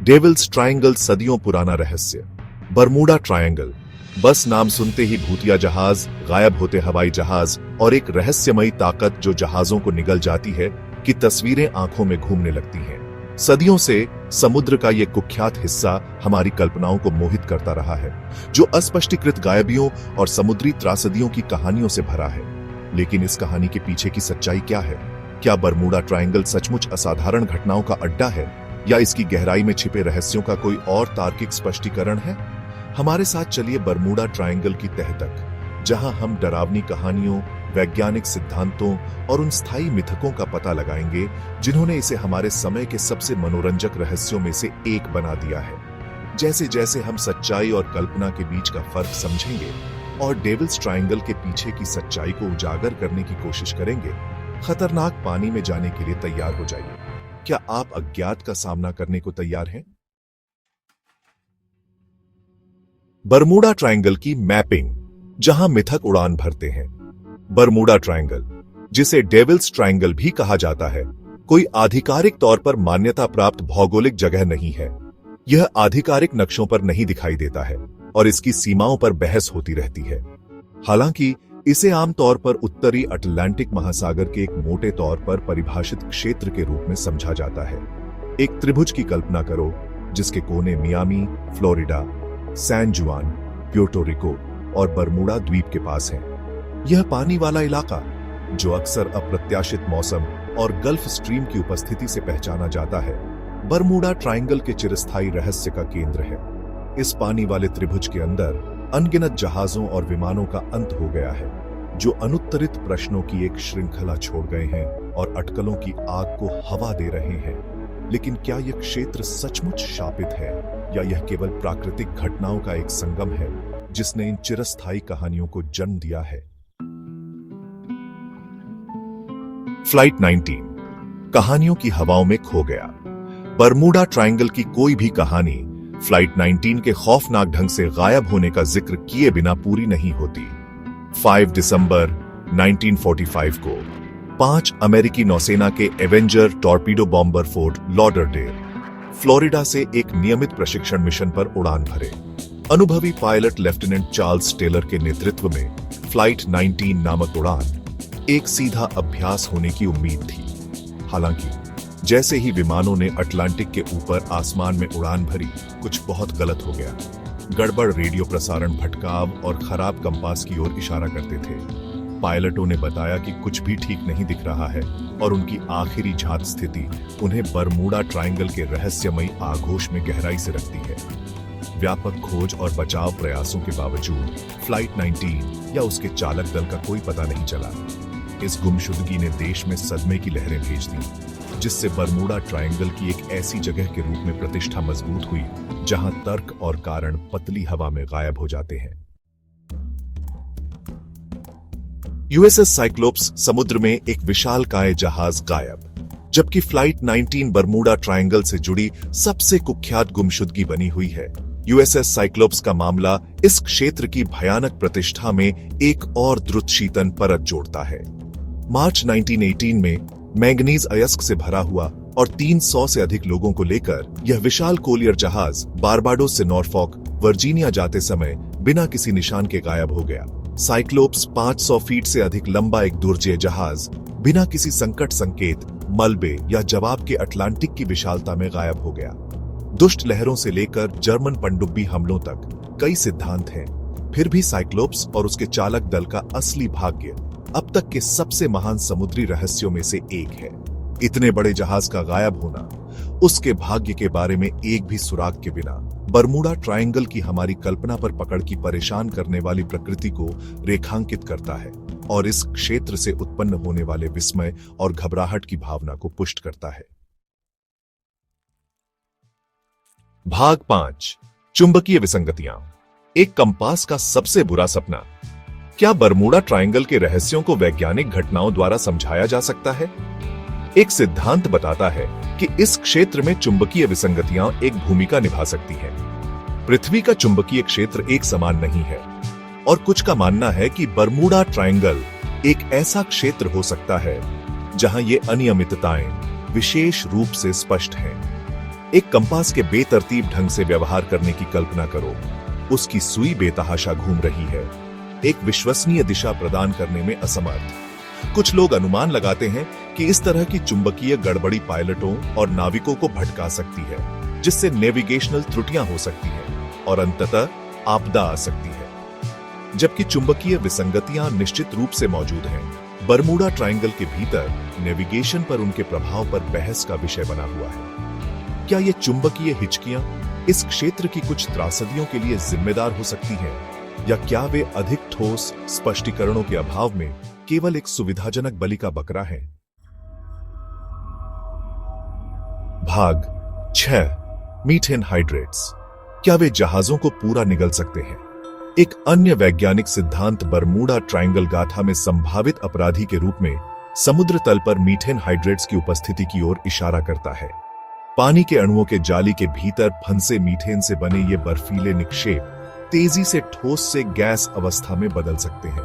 Devils triangle सदियों पुराना रहस्य। बरमूडा ट्रायंगल, बस नाम सुनते ही भूतिया जहाज, गायब होते हवाई जहाज और एक रहस्यमयी ताकत जो जहाजों को निगल जाती है की तस्वीरें आंखों में घूमने लगती हैं। सदियों से समुद्र का यह कुख्यात हिस्सा हमारी कल्पनाओं को मोहित करता रहा है, जो अस्पष्टीकृत गायबियों और समुद्री त्रासदियों की कहानियों से भरा है। लेकिन इस कहानी के पीछे की सच्चाई क्या है? क्या बरमूडा ट्रायंगल सचमुच असाधारण घटनाओं का अड्डा है, या इसकी गहराई में छिपे रहस्यों का कोई और तार्किक स्पष्टीकरण है? हमारे साथ चलिए बरमूडा ट्रायंगल की तह तक, जहां हम डरावनी कहानियों, वैज्ञानिक सिद्धांतों और उन स्थायी मिथकों का पता लगाएंगे जिन्होंने इसे हमारे समय के सबसे मनोरंजक रहस्यों में से एक बना दिया है। जैसे जैसे हम सच्चाई और कल्पना के बीच का फर्क समझेंगे और डेविल्स ट्रायंगल के पीछे की सच्चाई को उजागर करने की कोशिश करेंगे, खतरनाक पानी में जाने के लिए तैयार हो जाइए। क्या आप अज्ञात का सामना करने को तैयार हैं? बरमूडा ट्रायंगल की मैपिंग, जहां मिथक उड़ान भरते हैं। बरमूडा ट्रायंगल, जिसे डेविल्स ट्रायंगल भी कहा जाता है, कोई आधिकारिक तौर पर मान्यता प्राप्त भौगोलिक जगह नहीं है। यह आधिकारिक नक्शों पर नहीं दिखाई देता है और इसकी सीमाओं पर बहस होती रहती है। हालांकि इसे आमतौर पर उत्तरी अटलांटिक महासागर के एक मोटे तौर पर परिभाषित क्षेत्र के रूप में समझा जाता है। एक त्रिभुज की कल्पना करो, जिसके कोने मियामी, फ्लोरिडा, सैन जुआन, प्यूर्टो रिको और बरमूडा द्वीप के पास है। यह पानी वाला इलाका, जो अक्सर अप्रत्याशित मौसम और गल्फ स्ट्रीम की उपस्थिति से पहचाना जाता है, बरमूडा ट्रायंगल के चिरस्थायी रहस्य का केंद्र है। इस पानी वाले त्रिभुज के अंदर अनगिनत जहाजों और विमानों का अंत हो गया है, जो अनुत्तरित प्रश्नों की एक श्रृंखला छोड़ गए हैं और अटकलों की आग को हवा दे रहे हैं। लेकिन क्या यह क्षेत्र सचमुच शापित है, या यह केवल प्राकृतिक घटनाओं का एक संगम है जिसने इन चिरस्थायी कहानियों को जन्म दिया है? फ्लाइट 19, कहानियों की हवाओं में खो गया। बरमूडा ट्रायंगल की कोई भी कहानी फ्लाइट 19 के खौफनाक ढंग से गायब होने का जिक्र किए बिना पूरी नहीं होती। 5 दिसंबर 1945 को 5 अमेरिकी नौसेना के Avenger torpedo bomber fort Lauderdale, Florida से एक नियमित प्रशिक्षण मिशन पर उड़ान भरे। अनुभवी पायलट लेफ्टिनेंट चार्ल्स टेलर के नेतृत्व में फ्लाइट 19 नामक उड़ान एक सीधा अभ्यास होने की उम्मीद थी। हालांकि जैसे ही विमानों ने अटलांटिक के ऊपर आसमान में उड़ान भरी, कुछ बहुत गलत हो गया। गड़बड़ रेडियो प्रसारण भटकाव और खराब कंपास की ओर इशारा करते थे। पायलटों ने बताया कि कुछ भी ठीक नहीं दिख रहा है और उनकी आखिरी झात स्थिति उन्हें बरमूडा ट्रायंगल के रहस्यमयी आघोष में गहराई से रखती है। व्यापक खोज और बचाव प्रयासों के बावजूद फ्लाइट 19 या उसके चालक दल का कोई पता नहीं चला। इस गुमशुदगी ने देश में सदमे की लहरें भेज दी, जिससे बरमूडा ट्रायंगल की एक ऐसी जगह के रूप में प्रतिष्ठा मजबूत हुई जहां तर्क और कारण पतली हवा में गायब हो जाते हैं। यूएसएस साइक्लोप्स समुद्र में एक विशालकाय जहाज गायब, जबकि फ्लाइट 19 बरमूडा ट्रायंगल से जुड़ी सबसे कुख्यात गुमशुदगी बनी हुई है। यूएसएस साइक्लोप्स का मामला इस क्षेत्र की भयानक प्रतिष्ठा में एक और द्रुतशीतन परत जोड़ता है। मार्च 1918 में मैंगनीज अयस्क से भरा हुआ और 300 से अधिक लोगों को लेकर यह विशाल कोलियर जहाज बारबाडोस से नॉर्फॉक, वर्जीनिया जाते समय बिना किसी निशान के गायब हो गया। साइक्लोप्स 500 फीट से अधिक लंबा एक दुर्जय जहाज बिना किसी संकट संकेत, मलबे या जवाब के अटलांटिक की विशालता में गायब हो गया। दुष्ट लहरों से लेकर जर्मन पनडुब्बी हमलों तक कई सिद्धांत हैं, फिर भी साइक्लोप्स और उसके चालक दल का असली भाग्य अब तक के सबसे महान समुद्री रहस्यों में से एक है। इतने बड़े जहाज का गायब होना, उसके भाग्य के बारे में एक भी सुराग के बिना, बरमूडा ट्रायंगल की हमारी कल्पना पर पकड़ की परेशान करने वाली प्रकृति को रेखांकित करता है और इस क्षेत्र से उत्पन्न होने वाले विस्मय और घबराहट की भावना को पुष्ट करता है। भाग 5, चुंबकीय विसंगतियां, एक कंपास का सबसे बुरा सपना। क्या बरमूडा ट्रायंगल के रहस्यों को वैज्ञानिक घटनाओं द्वारा समझाया जा सकता है? एक सिद्धांत बताता है कि इस क्षेत्र में चुंबकीय विसंगतियां एक भूमिका निभा सकती हैं। पृथ्वी का चुंबकीय क्षेत्र एक समान नहीं है और कुछ का मानना है कि बरमूडा ट्रायंगल एक ऐसा क्षेत्र हो सकता है जहां ये अनियमितताएं विशेष रूप से स्पष्ट हैं। एक कंपास के बेतरतीब ढंग से व्यवहार करने की कल्पना करो। उसकी सुई बेतहाशा घूम रही है, एक विश्वसनीय दिशा प्रदान करने में असमर्थ। कुछ लोग अनुमान लगाते हैं कि इस तरह की चुंबकीय गड़बड़ी पायलटों और नाविकों को भटका सकती है, जिससे नेविगेशनल त्रुटियां हो सकती हैं और अंततः आपदा आ सकती है। जबकि चुंबकीय विसंगतियां निश्चित रूप से मौजूद हैं, बरमूडा ट्रायंगल के भीतर नेविगेशन पर उनके प्रभाव पर बहस का विषय बना हुआ है। क्या ये चुंबकीय हिचकियां इस क्षेत्र की कुछ त्रासदियों के लिए जिम्मेदार हो सकती हैं, या क्या वे अधिक ठोस स्पष्टीकरणों के अभाव में केवल एक सुविधाजनक बलि का बकरा है? भाग 6, मीथेन हाइड्रेट्स। क्या वे जहाजों को पूरा निगल सकते हैं? एक अन्य वैज्ञानिक सिद्धांत बरमूडा ट्रायंगल गाथा में संभावित अपराधी के रूप में समुद्र तल पर मीथेन हाइड्रेट्स की उपस्थिति की ओर इशारा करता है। पानी के अणुओं के जाली के भीतर फंसे मीथेन से बने ये बर्फीले निक्षेप तेजी से ठोस से गैस अवस्था में बदल सकते हैं,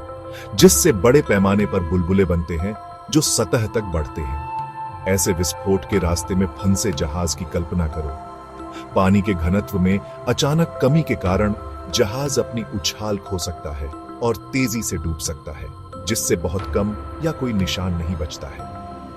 जिससे बड़े पैमाने पर बुलबुले बनते हैं जो सतह तक बढ़ते हैं। ऐसे विस्फोट के रास्ते में फंसे जहाज की कल्पना करो। पानी के घनत्व में अचानक कमी के कारण जहाज अपनी उछाल खो सकता है और तेजी से डूब सकता है, जिससे बहुत कम या कोई निशान नहीं बचता है।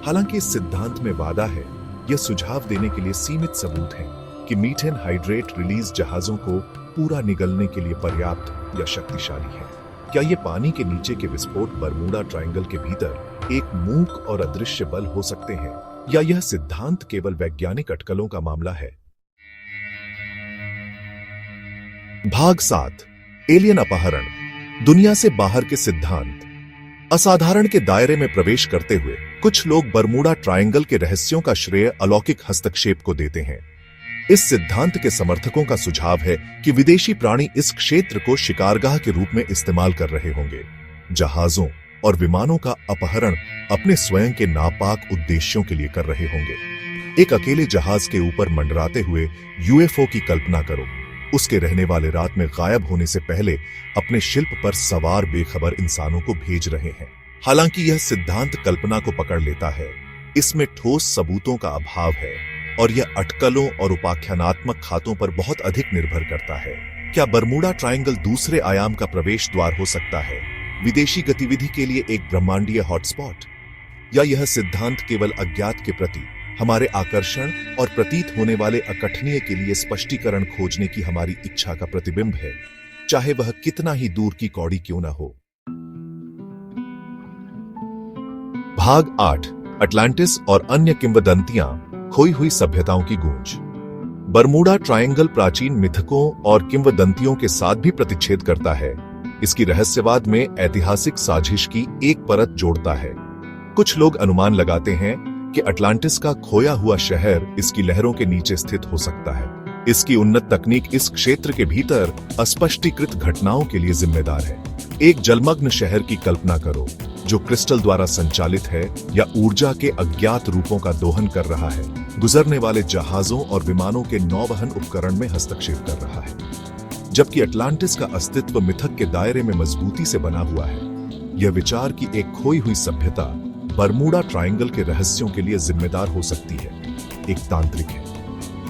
हालांकि इस सिद्धांत में वादा है, यह सुझाव देने के लिए सीमित सबूत हैं कि मीथेन हाइड्रेट रिलीज जहाजों को पूरा निगलने के लिए पर्याप्त या शक्तिशाली है। क्या ये पानी के नीचे के विस्फोट बरमूडा ट्रायंगल के भीतर एक मूक और अदृश्य बल हो सकते हैं, या यह सिद्धांत केवल वैज्ञानिक अटकलों का मामला है? भाग 7, एलियन अपहरण, दुनिया से बाहर के सिद्धांत। असाधारण के दायरे में प्रवेश करते हुए कुछ लोग बरमूडा ट्रायंगल के रहस्यों का श्रेय अलौकिक हस्तक्षेप को देते हैं। इस सिद्धांत के समर्थकों का सुझाव है कि विदेशी प्राणी इस क्षेत्र को शिकारगाह के रूप में इस्तेमाल कर रहे होंगे, जहाजों और विमानों का अपहरण अपने स्वयं के नापाक उद्देश्यों के लिए कर रहे होंगे। एक अकेले जहाज के ऊपर मंडराते हुए यूएफओ की कल्पना करो। उसके रहने वाले रात में गायब होने से पहले अपने शिल्प पर सवार बेखबर इंसानों को भेज रहे हैं। हालांकि यह सिद्धांत कल्पना को पकड़ लेता है, इसमें ठोस सबूतों का अभाव है और यह अटकलों और उपाख्यानात्मक खातों पर बहुत अधिक निर्भर करता है। क्या बरमूडा ट्रायंगल दूसरे आयाम का प्रवेश द्वार हो सकता है, विदेशी गतिविधि के लिए एक ब्रह्मांडीय हॉटस्पॉट? या यह सिद्धांत केवल अज्ञात के प्रति हमारे आकर्षण और प्रतीत होने वाले अकथनीय के लिए स्पष्टीकरण खोजने की हमारी इच्छा का प्रतिबिंब है, चाहे वह कितना ही दूर की कौड़ी क्यों न हो? भाग 8, अटलांटिस और अन्य किंवदंतियां, खोई हुई सभ्यताओं की गूंज। बरमूडा ट्रायंगल प्राचीन मिथकों और किंवदंतियों के साथ भी प्रतिच्छेद करता है। इसकी रहस्यवाद में ऐतिहासिक साजिश की एक परत जोड़ता है। कुछ लोग अनुमान लगाते हैं कि अटलांटिस का खोया हुआ शहर इसकी लहरों के नीचे स्थित हो सकता है। इसकी उन्नत तकनीक इस क्षेत्र के भीतर अस्पष्टीकृत घटनाओं के लिए जिम्मेदार है। एक जलमग्न शहर की कल्पना करो जो क्रिस्टल द्वारा संचालित है या ऊर्जा के अज्ञात रूपों का दोहन कर रहा है, गुजरने वाले जहाजों और विमानों के नौवहन उपकरण में हस्तक्षेप कर रहा है। जबकि अटलांटिस का अस्तित्व मिथक के दायरे में मजबूती से बना हुआ है, यह विचार की एक खोई हुई सभ्यता बरमूडा ट्रायंगल के रहस्यों के लिए जिम्मेदार हो सकती है, एक तांत्रिक है।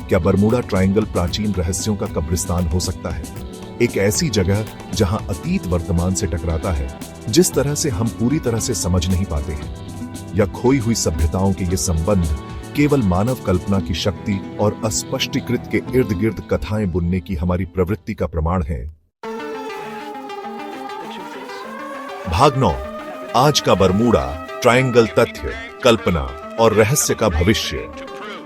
क्या बरमूडा ट्रायंगल प्राचीन रहस्यों का कब्रिस्तान हो सकता है, एक ऐसी जगह जहां अतीत वर्तमान से टकराता है जिस तरह से हम पूरी तरह से समझ नहीं पाते हैं? या खोई हुई सभ्यताओं के ये संबंध केवल मानव कल्पना की शक्ति और अस्पष्टीकृत के इर्द गिर्द कथाएं बुनने की हमारी प्रवृत्ति का प्रमाण है? भाग 9, आज का बरमूडा ट्रायंगल, तथ्य, कल्पना और रहस्य का भविष्य।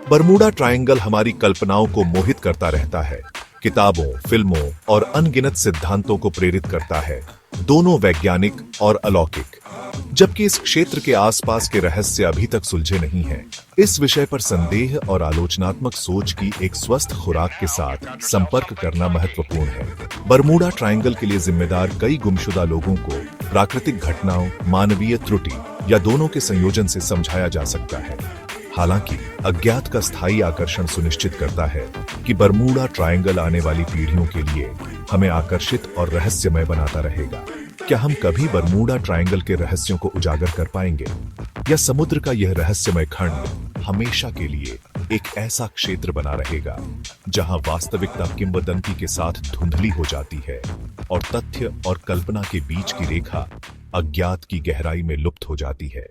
बरमूडा ट्रायंगल हमारी कल्पनाओं को मोहित करता रहता है, किताबों, फिल्मों और अनगिनत सिद्धांतों को प्रेरित करता है, दोनों वैज्ञानिक और अलौकिक। जबकि इस क्षेत्र के आसपास के रहस्य अभी तक सुलझे नहीं हैं। इस विषय पर संदेह और आलोचनात्मक सोच की एक स्वस्थ खुराक के साथ संपर्क करना महत्वपूर्ण है। बरमूडा ट्रायंगल के लिए जिम्मेदार कई गुमशुदा लोगों को प्राकृतिक घटनाओं, मानवीय त्रुटि या दोनों के संयोजन से समझाया जा सकता है। हालांकि अज्ञात का स्थायी आकर्षण सुनिश्चित करता है कि बरमूडा ट्रायंगल आने वाली पीढ़ियों के लिए हमें आकर्षित और रहस्यमय बनाता रहेगा। क्या हम कभी बरमूडा ट्रायंगल के रहस्यों को उजागर कर पाएंगे, या समुद्र का यह रहस्यमय खंड हमेशा के लिए एक ऐसा क्षेत्र बना रहेगा जहां वास्तविकता किंवदंती के साथ धुंधली हो जाती है और तथ्य और कल्पना के बीच की रेखा अज्ञात की गहराई में लुप्त हो जाती है।